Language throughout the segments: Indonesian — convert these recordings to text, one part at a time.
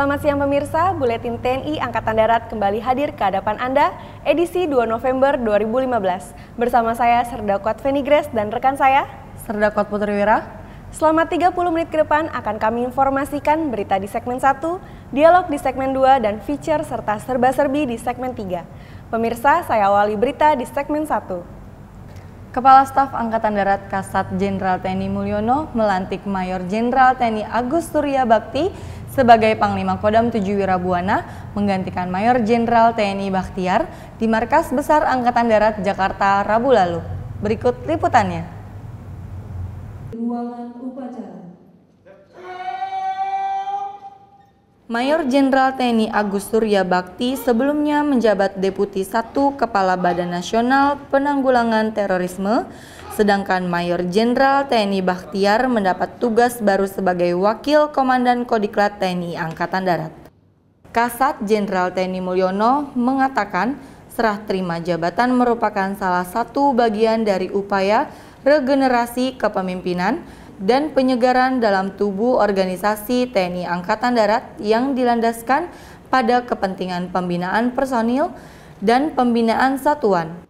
Selamat siang pemirsa, Buletin TNI Angkatan Darat kembali hadir ke hadapan Anda, edisi 2 November 2015. Bersama saya, Serdakot Fenigres dan rekan saya, Serdakot Putriwira. Selama 30 menit ke depan akan kami informasikan berita di segmen 1, dialog di segmen 2, dan feature serta serba-serbi di segmen 3. Pemirsa, saya awali berita di segmen 1. Kepala Staf Angkatan Darat Kasat Jenderal TNI Mulyono melantik Mayor Jenderal TNI Agus Surya Bakti sebagai Panglima Kodam 7 Wirabuana menggantikan Mayor Jenderal TNI Bakhtiar di Markas Besar Angkatan Darat Jakarta Rabu lalu. Berikut liputannya. Ruangan upacara. Mayor Jenderal TNI Agus Surya Bakti sebelumnya menjabat Deputi 1 Kepala Badan Nasional Penanggulangan Terorisme, sedangkan Mayor Jenderal TNI Bakhtiar mendapat tugas baru sebagai Wakil Komandan Kodiklat TNI Angkatan Darat. Kasat Jenderal TNI Mulyono mengatakan serah terima jabatan merupakan salah satu bagian dari upaya regenerasi kepemimpinan dan penyegaran dalam tubuh organisasi TNI Angkatan Darat yang dilandaskan pada kepentingan pembinaan personil dan pembinaan satuan.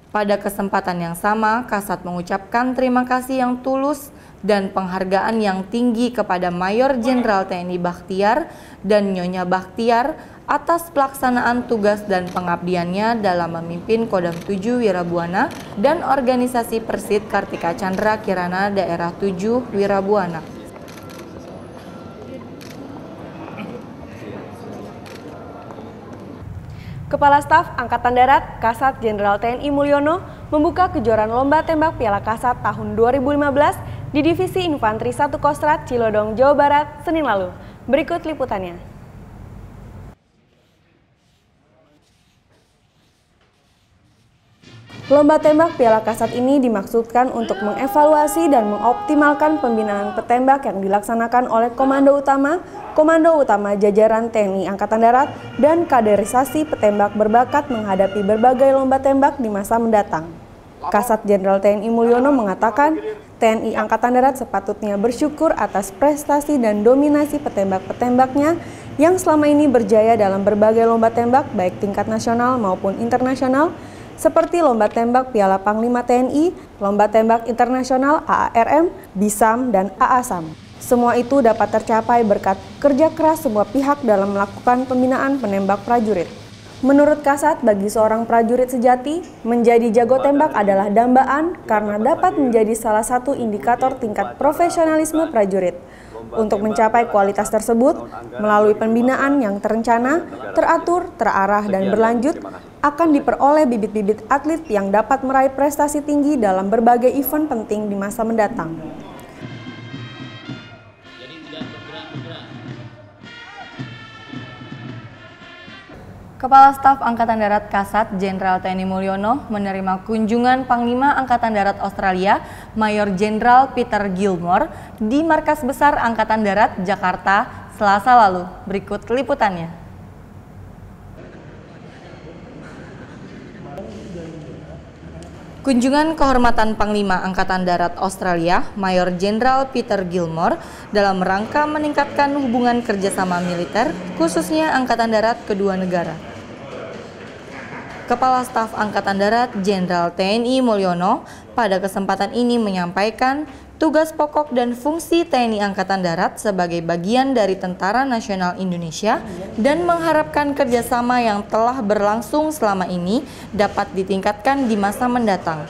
Pada kesempatan yang sama, Kasat mengucapkan terima kasih yang tulus dan penghargaan yang tinggi kepada Mayor Jenderal TNI Bakhtiar dan Nyonya Bakhtiar atas pelaksanaan tugas dan pengabdiannya dalam memimpin Kodam 7 Wirabuana dan organisasi Persit Kartika Chandra Kirana Daerah 7 Wirabuana. Kepala Staf Angkatan Darat Kasat Jenderal TNI Mulyono membuka kejuaraan lomba tembak Piala Kasat tahun 2015 di Divisi Infanteri 1 Kostrat Cilodong, Jawa Barat, Senin lalu. Berikut liputannya. Lomba tembak Piala Kasat ini dimaksudkan untuk mengevaluasi dan mengoptimalkan pembinaan petembak yang dilaksanakan oleh Komando Utama jajaran TNI Angkatan Darat, dan kaderisasi petembak berbakat menghadapi berbagai lomba tembak di masa mendatang. Kasat Jenderal TNI Mulyono mengatakan, TNI Angkatan Darat sepatutnya bersyukur atas prestasi dan dominasi petembak-petembaknya yang selama ini berjaya dalam berbagai lomba tembak baik tingkat nasional maupun internasional, seperti lomba tembak Piala Panglima TNI, lomba tembak internasional AARM, BISAM, dan AASAM. Semua itu dapat tercapai berkat kerja keras semua pihak dalam melakukan pembinaan penembak prajurit. Menurut Kasat, bagi seorang prajurit sejati, menjadi jago tembak adalah dambaan karena dapat menjadi salah satu indikator tingkat profesionalisme prajurit. Untuk mencapai kualitas tersebut, melalui pembinaan yang terencana, teratur, terarah, dan berlanjut, akan diperoleh bibit-bibit atlet yang dapat meraih prestasi tinggi dalam berbagai event penting di masa mendatang. Kepala Staf Angkatan Darat Kasat Jenderal TNI Mulyono menerima kunjungan Panglima Angkatan Darat Australia, Mayor Jenderal Peter Gilmore, di Markas Besar Angkatan Darat Jakarta Selasa lalu. Berikut liputannya. Kunjungan kehormatan Panglima Angkatan Darat Australia, Mayor Jenderal Peter Gilmore, dalam rangka meningkatkan hubungan kerjasama militer, khususnya Angkatan Darat kedua negara. Kepala Staf Angkatan Darat Jenderal TNI Mulyono pada kesempatan ini menyampaikan tugas pokok dan fungsi TNI Angkatan Darat sebagai bagian dari Tentara Nasional Indonesia dan mengharapkan kerjasama yang telah berlangsung selama ini dapat ditingkatkan di masa mendatang.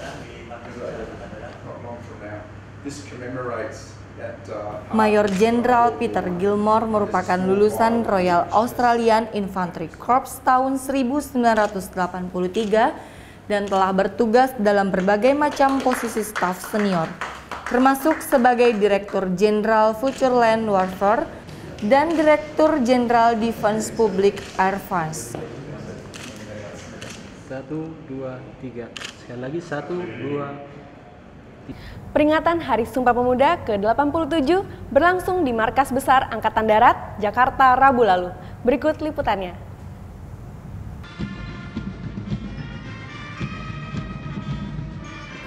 Mayor Jenderal Peter Gilmore merupakan lulusan Royal Australian Infantry Corps tahun 1983 dan telah bertugas dalam berbagai macam posisi staf senior, termasuk sebagai Direktur Jenderal Future Land Warfare dan Direktur Jenderal Defense Public Air Force. 1, 2, 3. Sekali lagi 1, 2, 3. Peringatan Hari Sumpah Pemuda ke-87 berlangsung di Markas Besar Angkatan Darat, Jakarta, Rabu lalu. Berikut liputannya.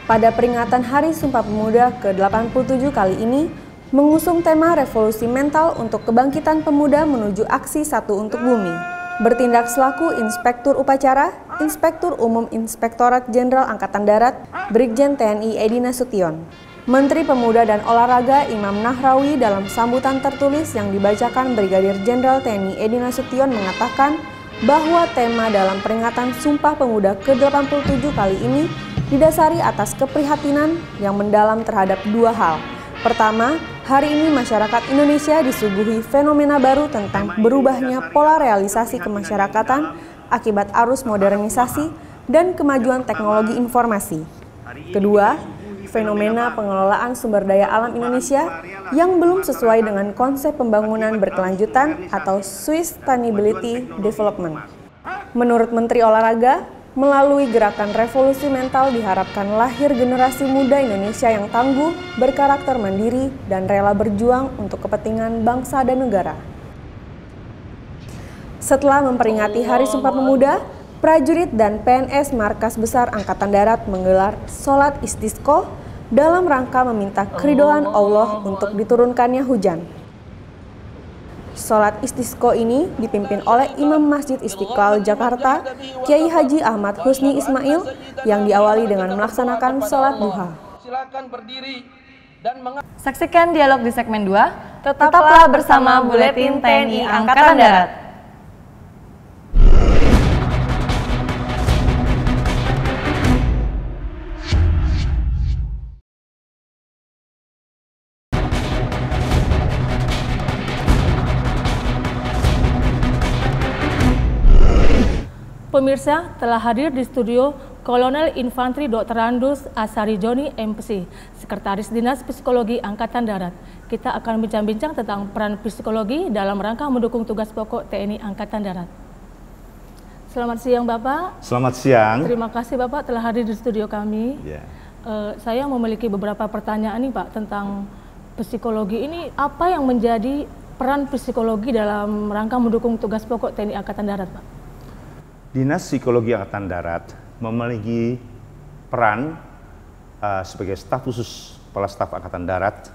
pada peringatan Hari Sumpah Pemuda ke-87 kali ini mengusung tema revolusi mental untuk kebangkitan pemuda menuju aksi satu untuk bumi. Bertindak selaku Inspektur Upacara, Inspektur Umum Inspektorat Jenderal Angkatan Darat, Brigjen TNI Edi Nasution. Menteri Pemuda dan Olahraga Imam Nahrawi dalam sambutan tertulis yang dibacakan Brigadir Jenderal TNI Edi Nasution mengatakan bahwa tema dalam peringatan Sumpah Pemuda ke-87 kali ini didasari atas keprihatinan yang mendalam terhadap dua hal. Pertama, hari ini masyarakat Indonesia disuguhi fenomena baru tentang berubahnya pola realisasi kemasyarakatan akibat arus modernisasi dan kemajuan teknologi informasi. Kedua, fenomena pengelolaan sumber daya alam Indonesia yang belum sesuai dengan konsep pembangunan berkelanjutan atau Sustainability Development. Menurut Menteri Olahraga, melalui gerakan revolusi mental diharapkan lahir generasi muda Indonesia yang tangguh, berkarakter mandiri, dan rela berjuang untuk kepentingan bangsa dan negara. Setelah memperingati Hari Sumpah Pemuda, prajurit dan PNS Markas Besar Angkatan Darat menggelar sholat istisqa dalam rangka meminta keridhaan Allah untuk diturunkannya hujan. Sholat istisqa ini dipimpin oleh Imam Masjid Istiqlal Jakarta, Kiai Haji Ahmad Husni Ismail, yang diawali dengan melaksanakan sholat duha. Saksikan dialog di segmen 2, tetaplah bersama Buletin TNI Angkatan Darat. Pemirsa, telah hadir di studio Kolonel Infantri Dr. Randus Asari Joni MPC, Sekretaris Dinas Psikologi Angkatan Darat. Kita akan bincang-bincang tentang peran psikologi dalam rangka mendukung tugas pokok TNI Angkatan Darat. Selamat siang Bapak. Selamat siang. Terima kasih Bapak telah hadir di studio kami. Yeah. Saya memiliki beberapa pertanyaan nih Pak tentang psikologi ini. Apa yang menjadi peran psikologi dalam rangka mendukung tugas pokok TNI Angkatan Darat Pak? Dinas Psikologi Angkatan Darat memiliki peran sebagai staf khusus Kepala Staf Angkatan Darat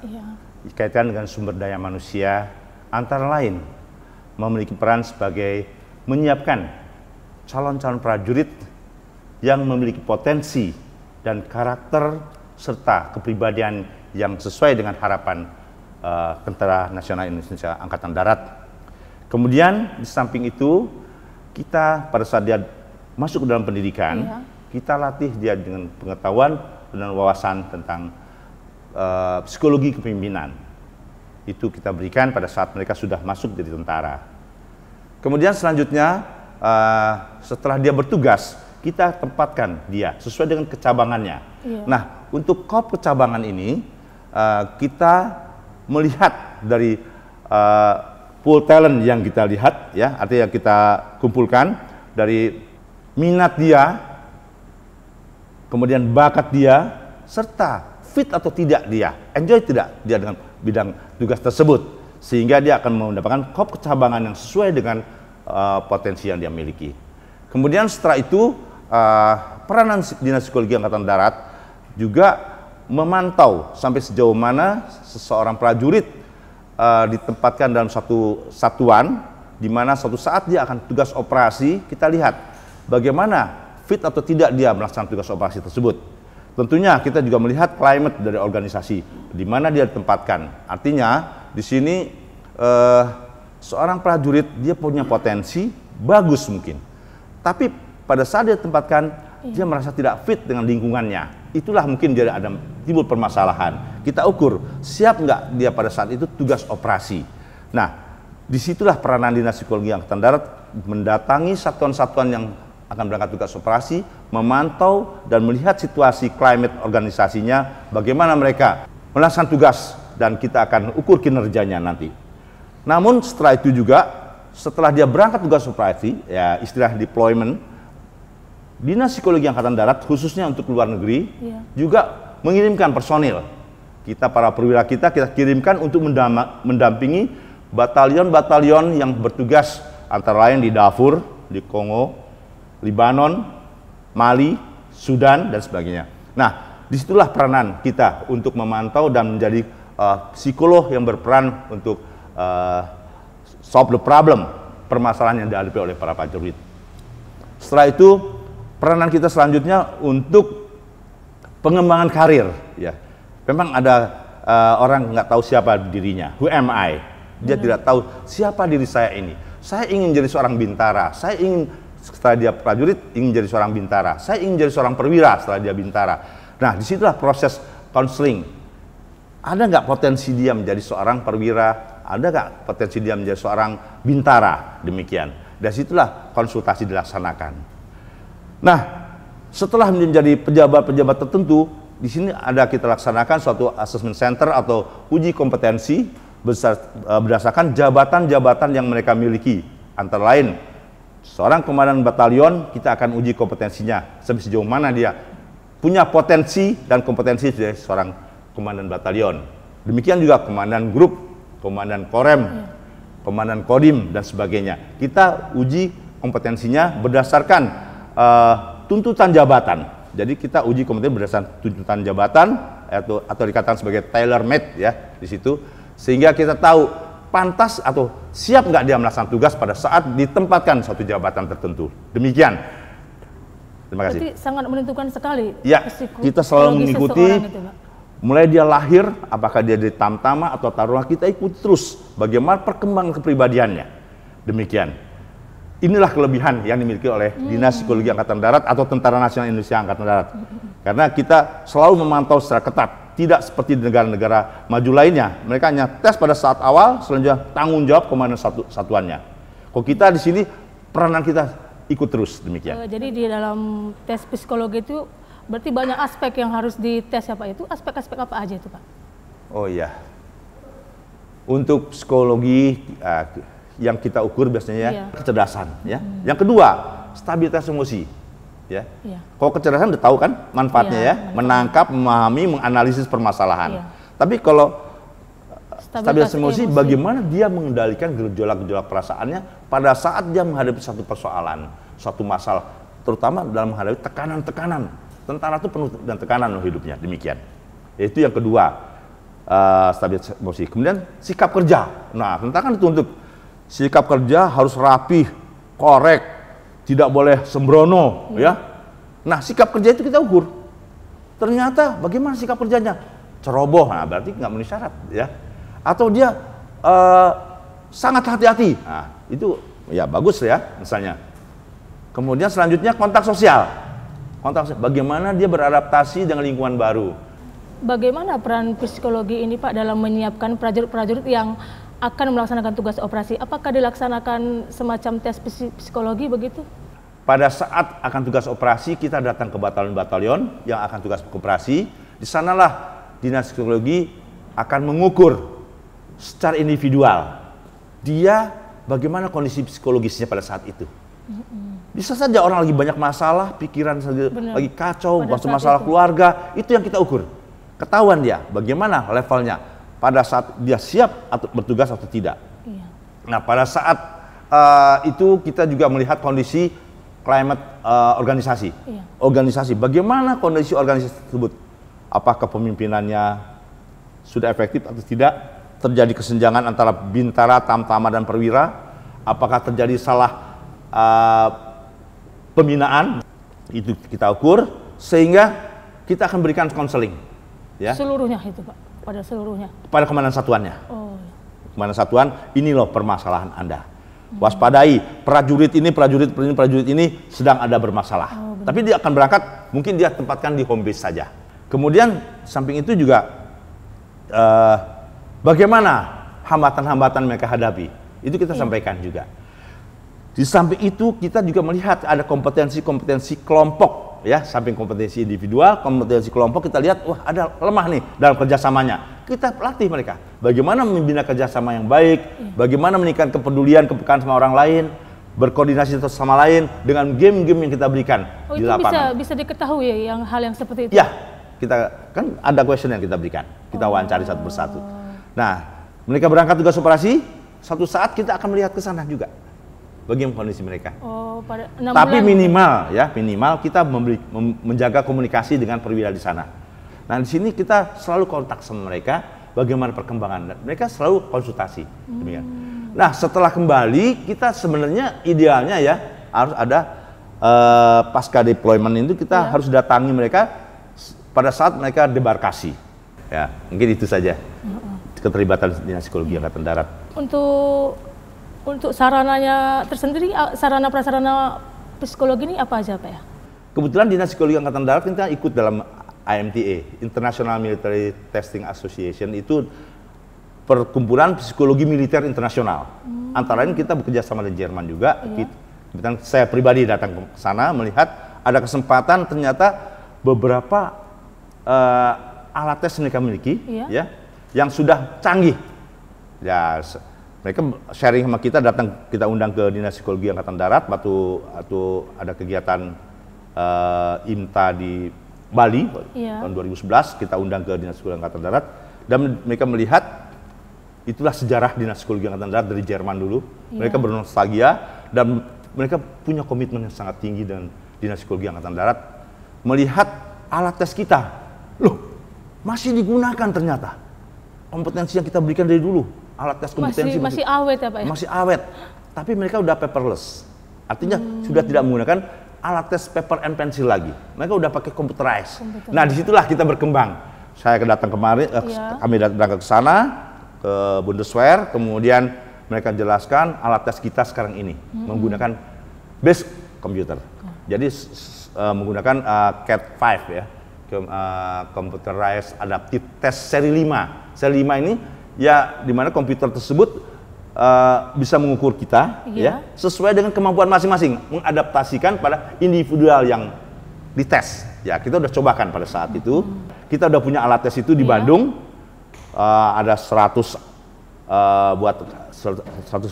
dikaitkan dengan sumber daya manusia, antara lain memiliki peran sebagai menyiapkan calon-calon prajurit yang memiliki potensi dan karakter serta kepribadian yang sesuai dengan harapan Tentara Nasional Indonesia Angkatan Darat. Kemudian di samping itu, kita pada saat dia masuk ke dalam pendidikan, kita latih dia dengan pengetahuan dan wawasan tentang psikologi kepemimpinan. Itu kita berikan pada saat mereka sudah masuk jadi tentara. Kemudian selanjutnya, setelah dia bertugas, kita tempatkan dia sesuai dengan kecabangannya. Nah, untuk kop kecabangan ini, kita melihat dari full talent yang kita lihat, ya, artinya kita kumpulkan dari minat dia, kemudian bakat dia, serta fit atau tidak dia, enjoy tidak dia dengan bidang tugas tersebut, sehingga dia akan mendapatkan kop kecabangan yang sesuai dengan potensi yang dia miliki. Kemudian setelah itu, peranan Dinas Psikologi Angkatan Darat juga memantau sampai sejauh mana seseorang prajurit ditempatkan dalam satu satuan, di mana suatu saat dia akan tugas operasi. Kita lihat bagaimana fit atau tidak dia melaksanakan tugas operasi tersebut. Tentunya kita juga melihat climate dari organisasi di mana dia ditempatkan. Artinya di sini seorang prajurit dia punya potensi bagus mungkin, tapi pada saat dia ditempatkan dia merasa tidak fit dengan lingkungannya. Itulah mungkin dia ada timbul permasalahan. Kita ukur siap nggak dia pada saat itu tugas operasi. Nah, disitulah peranan Dinas Psikologi Angkatan Darat mendatangi satuan-satuan yang akan berangkat tugas operasi, memantau dan melihat situasi climate organisasinya, bagaimana mereka melaksanakan tugas, dan kita akan ukur kinerjanya nanti. Namun setelah itu juga, setelah dia berangkat tugas operasi, ya istilah deployment, Dinas Psikologi Angkatan Darat khususnya untuk luar negeri juga mengirimkan personil. Kita para perwira kita kirimkan untuk mendampingi batalion-batalion yang bertugas antara lain di Darfur, di Kongo, Libanon, Mali, Sudan dan sebagainya. Nah, disitulah peranan kita untuk memantau dan menjadi psikolog yang berperan untuk solve the problem, permasalahan yang dihadapi oleh para prajurit. Setelah itu, peranan kita selanjutnya untuk pengembangan karir. Ya, memang ada orang nggak tahu siapa dirinya, who am I? Dia tidak tahu siapa diri saya ini. Saya ingin jadi seorang bintara, saya ingin setelah dia prajurit ingin jadi seorang bintara, saya ingin jadi seorang perwira setelah dia bintara. Nah, disitulah proses konseling. Ada nggak potensi dia menjadi seorang perwira? Ada nggak potensi dia menjadi seorang bintara? Demikian. Dari situlah konsultasi dilaksanakan. Nah, setelah menjadi pejabat-pejabat tertentu, di sini ada kita laksanakan suatu assessment center atau uji kompetensi berdasarkan jabatan-jabatan yang mereka miliki. Antara lain, seorang komandan batalion kita akan uji kompetensinya sampai sejauh mana dia punya potensi dan kompetensi sebagai seorang komandan batalion. Demikian juga komandan grup, komandan korem, komandan kodim dan sebagainya. Kita uji kompetensinya berdasarkan tuntutan jabatan. Jadi kita uji kompetensi berdasarkan tuntutan jabatan atau dikatakan sebagai tailor made ya di situ, sehingga kita tahu pantas atau siap nggak dia melaksanakan tugas pada saat ditempatkan suatu jabatan tertentu. Demikian. Terima kasih. Berarti sangat menentukan sekali. Ya, kita selalu mengikuti mulai dia lahir, apakah dia di Tamtama atau Taruna, kita ikuti terus bagaimana perkembangan kepribadiannya. Demikian. Inilah kelebihan yang dimiliki oleh Dinas Psikologi Angkatan Darat atau Tentara Nasional Indonesia Angkatan Darat. Karena kita selalu memantau secara ketat, tidak seperti di negara-negara maju lainnya. Mereka hanya tes pada saat awal, selanjutnya tanggung jawab komandan satuannya. Kalau kita di sini, peranan kita ikut terus, demikian. Jadi di dalam tes psikologi itu berarti banyak aspek yang harus dites ya Pak, itu aspek-aspek apa aja itu Pak? Oh iya, untuk psikologi yang kita ukur biasanya kecerdasan ya. Yang kedua, stabilitas emosi ya. Kalau kecerdasan udah tahu kan manfaatnya ya, menangkap, memahami, menganalisis permasalahan. Tapi kalau stabilitas emosi, bagaimana dia mengendalikan gejolak-gejolak perasaannya pada saat dia menghadapi satu persoalan, suatu masalah, terutama dalam menghadapi tekanan-tekanan. Tentara itu penuh dan tekanan hidupnya, demikian. Itu yang kedua, stabilitas emosi. Kemudian sikap kerja. Nah, tentara kan dituntut sikap kerja harus rapih, korek, tidak boleh sembrono, ya. Nah, sikap kerja itu kita ukur. Ternyata bagaimana sikap kerjanya? Ceroboh, nah berarti nggak memenuhi syarat, ya. Atau dia sangat hati-hati, nah itu ya bagus ya, misalnya. Kemudian selanjutnya kontak sosial. Bagaimana dia beradaptasi dengan lingkungan baru. Bagaimana peran psikologi ini Pak dalam menyiapkan prajurit-prajurit yang akan melaksanakan tugas operasi? Apakah dilaksanakan semacam tes psikologi begitu? Pada saat akan tugas operasi, kita datang ke batalion-batalion yang akan tugas operasi. Di sanalah Dinas Psikologi akan mengukur secara individual dia bagaimana kondisi psikologisnya pada saat itu. Bisa saja orang lagi banyak masalah, pikiran lagi kacau, masalah keluarga, itu yang kita ukur. Ketahuan dia bagaimana levelnya pada saat dia siap atau bertugas atau tidak. Nah, pada saat itu kita juga melihat kondisi climate organisasi. Organisasi, bagaimana kondisi organisasi tersebut? Apakah pemimpinannya sudah efektif atau tidak? Terjadi kesenjangan antara bintara, tamtama, dan perwira? Apakah terjadi salah pembinaan? Itu kita ukur, sehingga kita akan berikan konseling. Ya. Seluruhnya itu Pak? Pada seluruhnya? Pada komandan satuannya. Komandan satuan, ini loh permasalahan Anda. Waspadai, prajurit ini sedang ada bermasalah. Tapi dia akan berangkat, mungkin dia tempatkan di home base saja. Kemudian samping itu juga bagaimana hambatan-hambatan mereka hadapi, itu kita sampaikan juga. Di samping itu kita juga melihat ada kompetensi-kompetensi kelompok, ya, samping kompetensi individual, kompetensi kelompok kita lihat, wah ada lemah nih dalam kerjasamanya. Kita latih mereka, bagaimana membina kerjasama yang baik, bagaimana meningkatkan kepedulian, kepekaan sama orang lain, berkoordinasi satu sama lain dengan game-game yang kita berikan di lapangan. Bisa diketahui ya hal yang seperti itu? Ya, kita kan ada question yang kita berikan, kita wawancari satu persatu. Nah, mereka berangkat tugas operasi, satu saat kita akan melihat ke sana juga. Bagaimana kondisi mereka. Pada Tapi minimal kita menjaga komunikasi dengan perwira di sana. Nah di sini kita selalu kontak sama mereka, bagaimana perkembangan. Mereka selalu konsultasi. Demikian. Nah setelah kembali kita sebenarnya idealnya ya harus ada pasca deployment itu kita harus datangi mereka pada saat mereka debarkasi. Ya mungkin itu saja keterlibatan Dinas Psikologi Angkatan Darat. Untuk sarananya tersendiri, sarana prasarana psikologi ini apa aja Pak ya? Kebetulan Dinas Psikologi Angkatan Darat kita ikut dalam IMTA, International Military Testing Association, itu perkumpulan psikologi militer internasional. Antara lain kita bekerja sama dengan Jerman juga. Kebetulan saya pribadi datang ke sana melihat ada kesempatan ternyata beberapa alat tes mereka miliki, ya, yang sudah canggih. Ya, mereka sharing sama kita, kita undang ke Dinas Psikologi Angkatan Darat waktu ada kegiatan IMTA di Bali tahun 2011, kita undang ke Dinas Psikologi Angkatan Darat dan mereka melihat itulah sejarah Dinas Psikologi Angkatan Darat dari Jerman dulu. Mereka bernostalgia dan mereka punya komitmen yang sangat tinggi dengan Dinas Psikologi Angkatan Darat. Melihat alat tes kita, loh masih digunakan ternyata kompetensi yang kita berikan dari dulu. Alat tes kompetensi masih awet ya Pak ya? Masih awet, tapi mereka udah paperless. Artinya sudah tidak menggunakan alat tes paper and pencil lagi. Mereka udah pakai computerized. Nah disitulah kita berkembang. Saya datang kemarin, kami datang ke sana, ke Bundeswehr, kemudian mereka jelaskan alat tes kita sekarang ini menggunakan base komputer. Jadi menggunakan CAT 5 ya, computerized adaptive test seri 5. Seri 5 ini ya di mana komputer tersebut bisa mengukur kita ya sesuai dengan kemampuan masing-masing, mengadaptasikan pada individual yang dites. Ya kita udah cobakan pada saat itu. Kita udah punya alat tes itu di Bandung. Ada 100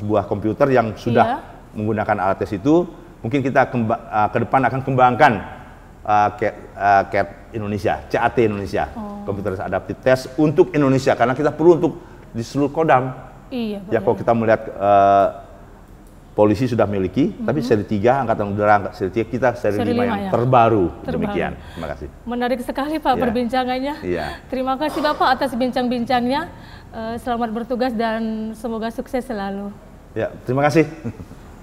buah komputer yang sudah menggunakan alat tes itu. Mungkin kita ke depan akan kembangkan CAT Indonesia, CAT Indonesia, Computer Adaptive Test untuk Indonesia, karena kita perlu untuk di seluruh Kodam. Ya kalau kita melihat polisi sudah miliki, tapi seri 3 Angkatan Udara seri 3 kita seri 5 yang terbaru. Demikian. Terima kasih. Menarik sekali Pak perbincangannya. Terima kasih Bapak atas bincang-bincangnya. Selamat bertugas dan semoga sukses selalu. Ya, terima kasih.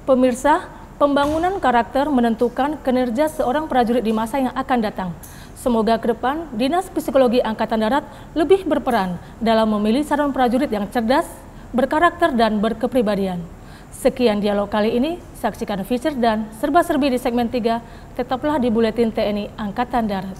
Pemirsa, pembangunan karakter menentukan kinerja seorang prajurit di masa yang akan datang. Semoga ke depan Dinas Psikologi Angkatan Darat lebih berperan dalam memilih calon prajurit yang cerdas, berkarakter dan berkepribadian. Sekian dialog kali ini, saksikan feature dan serba-serbi di segmen 3, tetaplah di Buletin TNI Angkatan Darat.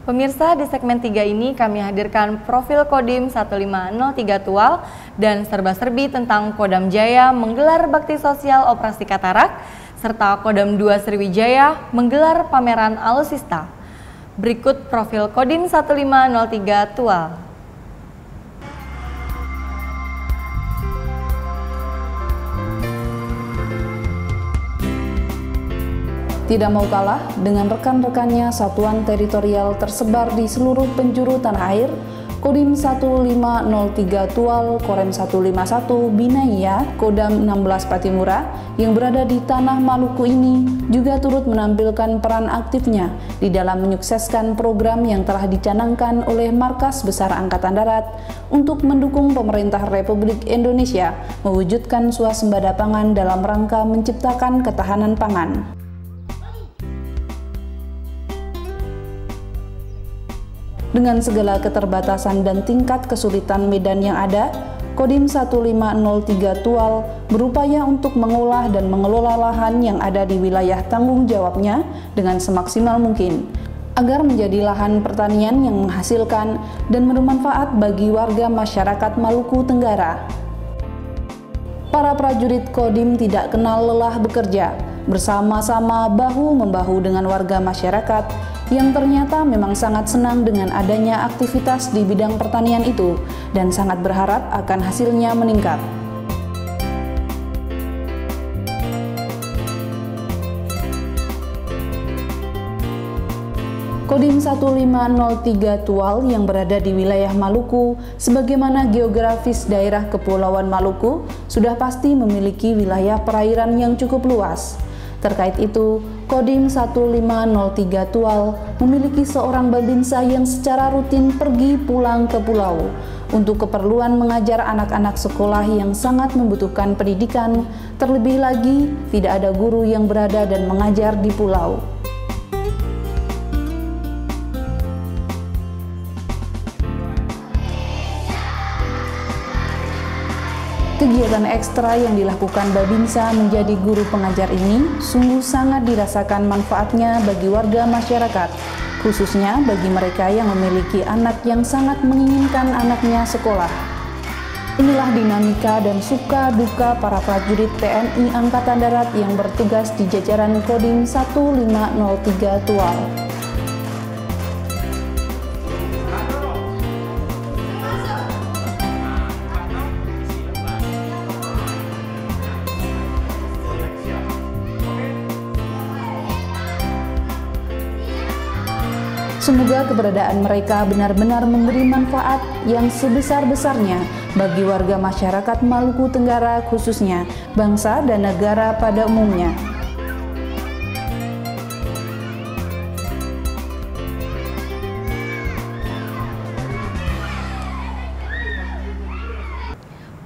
Pemirsa, di segmen 3 ini kami hadirkan profil Kodim 1503 Tual dan serba-serbi tentang Kodam Jaya menggelar bakti sosial operasi katarak, serta Kodam 2 Sriwijaya menggelar pameran alusista. Berikut profil Kodim 1503 Tual. Tidak mau kalah dengan rekan-rekannya satuan teritorial tersebar di seluruh penjuru tanah air, Kodim 1503 Tual, Korem 151 Binaya, Kodam 16 Patimura yang berada di tanah Maluku ini juga turut menampilkan peran aktifnya di dalam menyukseskan program yang telah dicanangkan oleh Markas Besar Angkatan Darat untuk mendukung pemerintah Republik Indonesia mewujudkan swasembada pangan dalam rangka menciptakan ketahanan pangan. Dengan segala keterbatasan dan tingkat kesulitan medan yang ada, Kodim 1503 Tual berupaya untuk mengolah dan mengelola lahan yang ada di wilayah tanggung jawabnya dengan semaksimal mungkin, agar menjadi lahan pertanian yang menghasilkan dan bermanfaat bagi warga masyarakat Maluku Tenggara. Para prajurit Kodim tidak kenal lelah bekerja, bersama-sama bahu-membahu dengan warga masyarakat yang ternyata memang sangat senang dengan adanya aktivitas di bidang pertanian itu dan sangat berharap akan hasilnya meningkat. Kodim 1503 Tual yang berada di wilayah Maluku, sebagaimana geografis daerah Kepulauan Maluku, sudah pasti memiliki wilayah perairan yang cukup luas. Terkait itu, Kodim 1503 Tual memiliki seorang babinsa yang secara rutin pergi pulang ke pulau untuk keperluan mengajar anak-anak sekolah yang sangat membutuhkan pendidikan. Terlebih lagi, tidak ada guru yang berada dan mengajar di pulau. Kegiatan ekstra yang dilakukan babinsa menjadi guru pengajar ini sungguh sangat dirasakan manfaatnya bagi warga masyarakat, khususnya bagi mereka yang memiliki anak yang sangat menginginkan anaknya sekolah. Inilah dinamika dan suka duka para prajurit TNI Angkatan Darat yang bertugas di jajaran Kodim 1503 Tual. Semoga keberadaan mereka benar-benar memberi manfaat yang sebesar-besarnya bagi warga masyarakat Maluku Tenggara khususnya, bangsa dan negara pada umumnya.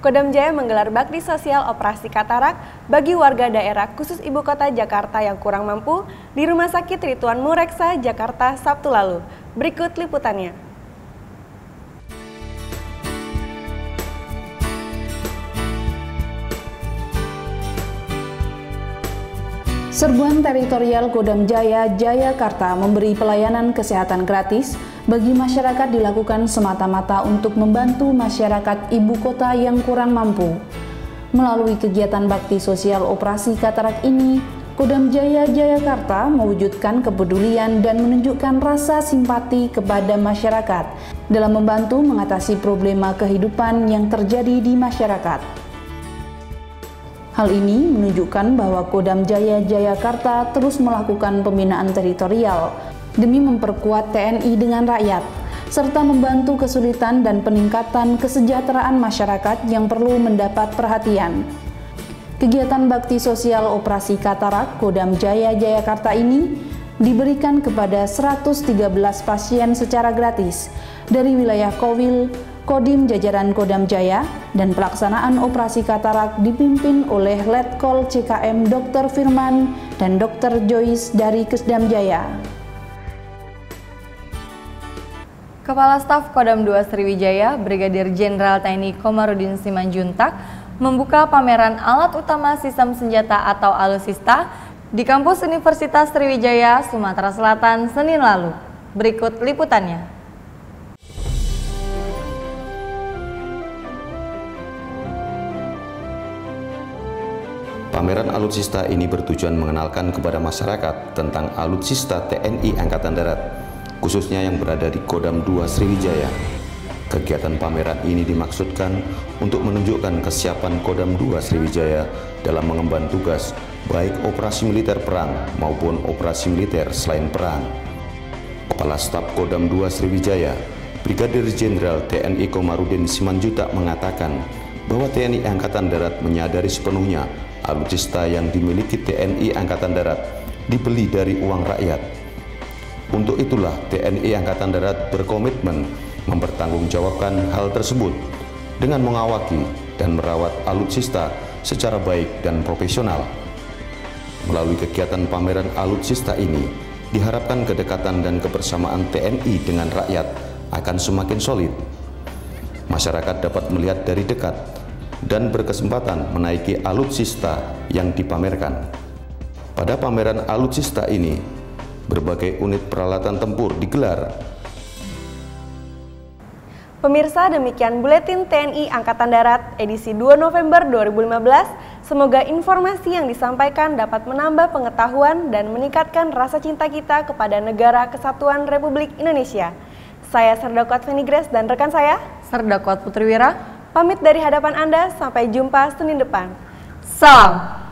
Kodam Jaya menggelar bakti sosial operasi katarak bagi warga daerah khusus Ibu Kota Jakarta yang kurang mampu di Rumah Sakit Rituan Mureksa, Jakarta, Sabtu lalu. Berikut liputannya. Serbuan Teritorial Kodam Jaya, Jayakarta memberi pelayanan kesehatan gratis bagi masyarakat dilakukan semata-mata untuk membantu masyarakat ibu kota yang kurang mampu. Melalui kegiatan bakti sosial operasi katarak ini, Kodam Jaya, Jayakarta mewujudkan kepedulian dan menunjukkan rasa simpati kepada masyarakat dalam membantu mengatasi problema kehidupan yang terjadi di masyarakat. Hal ini menunjukkan bahwa Kodam Jaya, Jayakarta terus melakukan pembinaan teritorial demi memperkuat TNI dengan rakyat, serta membantu kesulitan dan peningkatan kesejahteraan masyarakat yang perlu mendapat perhatian. Kegiatan bakti sosial operasi katarak Kodam Jaya, Jayakarta ini diberikan kepada 113 pasien secara gratis dari wilayah Kowil, Kodim jajaran Kodam Jaya, dan pelaksanaan operasi katarak dipimpin oleh Letkol CKM Dr. Firman dan Dr. Joyce dari Kesdam Jaya. Kepala Staf Kodam 2 Sriwijaya, Brigadir Jenderal TNI Komarudin Simanjuntak, membuka pameran alat utama sistem senjata atau alutsista di kampus Universitas Sriwijaya, Sumatera Selatan, Senin lalu. Berikut liputannya. Pameran alutsista ini bertujuan mengenalkan kepada masyarakat tentang alutsista TNI Angkatan Darat, khususnya yang berada di Kodam 2 Sriwijaya. Kegiatan pameran ini dimaksudkan untuk menunjukkan kesiapan Kodam 2 Sriwijaya dalam mengemban tugas, baik operasi militer perang maupun operasi militer selain perang. Kepala Staf Kodam 2 Sriwijaya, Brigadir Jenderal TNI Komarudin Simanjuntak mengatakan bahwa TNI Angkatan Darat menyadari sepenuhnya alutsista yang dimiliki TNI Angkatan Darat dibeli dari uang rakyat. Untuk itulah TNI Angkatan Darat berkomitmen mempertanggungjawabkan hal tersebut dengan mengawaki dan merawat alutsista secara baik dan profesional. Melalui kegiatan pameran alutsista ini, diharapkan kedekatan dan kebersamaan TNI dengan rakyat akan semakin solid. Masyarakat dapat melihat dari dekat dan berkesempatan menaiki alutsista yang dipamerkan. Pada pameran alutsista ini, berbagai unit peralatan tempur digelar. Pemirsa, demikian Buletin TNI Angkatan Darat edisi 2 November 2015. Semoga informasi yang disampaikan dapat menambah pengetahuan dan meningkatkan rasa cinta kita kepada Negara Kesatuan Republik Indonesia. Saya Serdakot Fenigres dan rekan saya Serdakot Putriwira pamit dari hadapan Anda, sampai jumpa Senin depan. Salam.